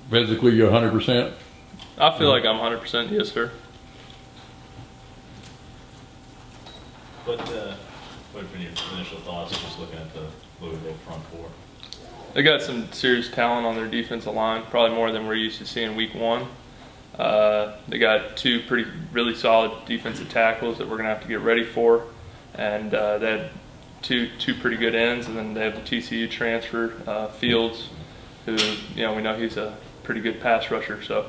Physically, you're 100%? I feel like I'm 100%, yes, sir. What have been your initial thoughts just looking at the Louisville front four? They got some serious talent on their defensive line, probably more than we're used to seeing week one. They got two really solid defensive tackles that we're going to have to get ready for. And they had two pretty good ends, and then they have the TCU transfer, Fields, who, we know he's a pretty good pass rusher. So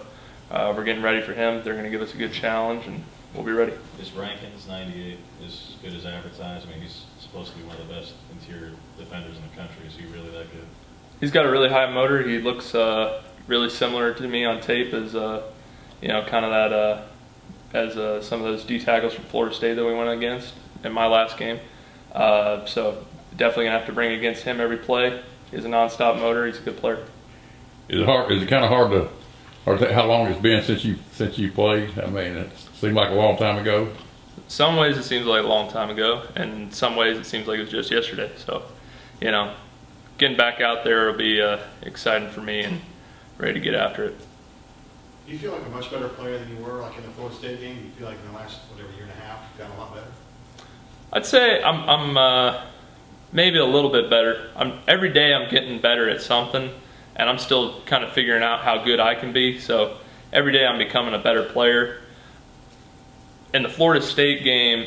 we're getting ready for him. They're going to give us a good challenge, and we'll be ready. His rankings, 98, is good as advertised. I mean, he's supposed to be one of the best interior defenders in the country. Is he really that good? He's got a really high motor. He looks really similar to me on tape as, kind of that, as some of those D tackles from Florida State that we went against in my last game. So definitely gonna have to bring against him every play. He has a nonstop motor. He's a good player. Is it kind of hard to, how long it's been since you played? I mean, it seemed like a long time ago. Some ways it seems like a long time ago, and in some ways it seems like it was just yesterday. So, getting back out there will be exciting for me and ready to get after it. Do you feel like a much better player than you were like in the Florida State game? Do you feel like in the last, whatever, year and a half, you've gotten a lot better? I'd say I'm maybe a little bit better. Every day I'm getting better at something, and I'm still kind of figuring out how good I can be. So every day I'm becoming a better player. In the Florida State game,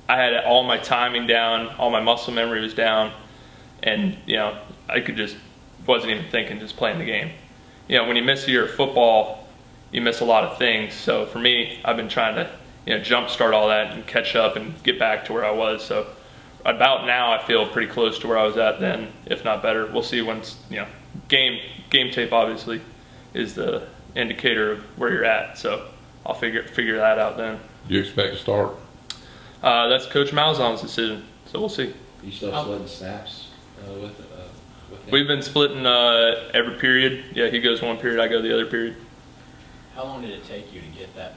I had all my timing down, all my muscle memory was down, and I wasn't even thinking, just playing the game. When you miss a year of football, you miss a lot of things. So for me, I've been trying to jump start all that and catch up and get back to where I was. So about now I feel pretty close to where I was at then, if not better. We'll see once, game tape obviously is the indicator of where you're at. So I'll figure that out then. Do you expect to start? That's Coach Malzahn's decision, so we'll see. You still splitting snaps with him? We've been splitting every period. Yeah, he goes one period, I go the other period. How long did it take you to get that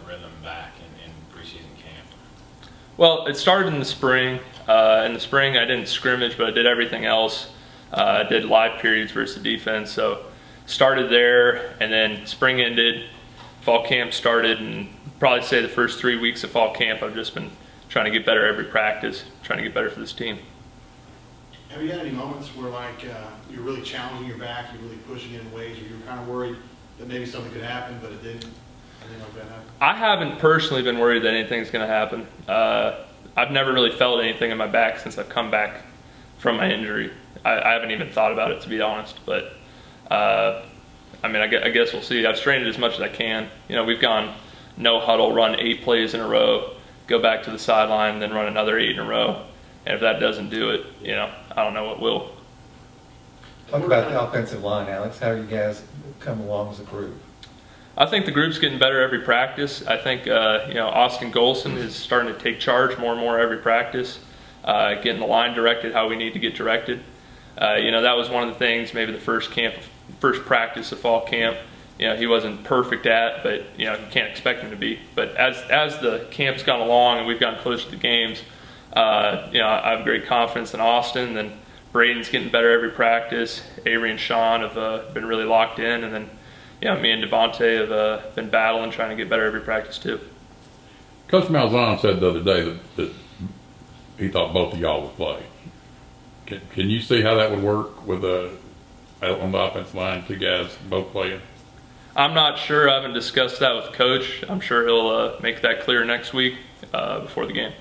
rhythm back in preseason camp? Well, it started in the spring. In the spring, I didn't scrimmage, but I did everything else. I did live periods versus the defense. So started there, and then spring ended, fall camp started, and probably say the first 3 weeks of fall camp, I've just been trying to get better every practice, trying to get better for this team. Have you had any moments where you're really challenging your back, you're really pushing it in ways where you were kind of worried that maybe something could happen, but it didn't? Anything like that happen? I haven't personally been worried that anything's going to happen. I've never really felt anything in my back since I've come back from my injury. I haven't even thought about it, to be honest. But I guess we'll see. I've strained it as much as I can. We've gone no huddle, run 8 plays in a row, go back to the sideline, then run another 8 in a row. And if that doesn't do it, I don't know what will. Talk about the offensive line, Alex. How are you guys come along as a group? I think the group's getting better every practice. I think Austin Golson is starting to take charge more and more every practice, getting the line directed how we need to get directed. That was one of the things, maybe the first practice of fall camp, he wasn't perfect at, but you can't expect him to be. But as the camp's gone along and we've gotten closer to the games, I have great confidence in Austin. Then Braden's getting better every practice. Avery and Sean have been really locked in, and then me and Devontae have been battling, trying to get better every practice too. Coach Malzahn said the other day that he thought both of y'all would play. Can you see how that would work with on the offensive line, 2 guys both playing? I'm not sure. I haven't discussed that with Coach. I'm sure he'll make that clear next week before the game.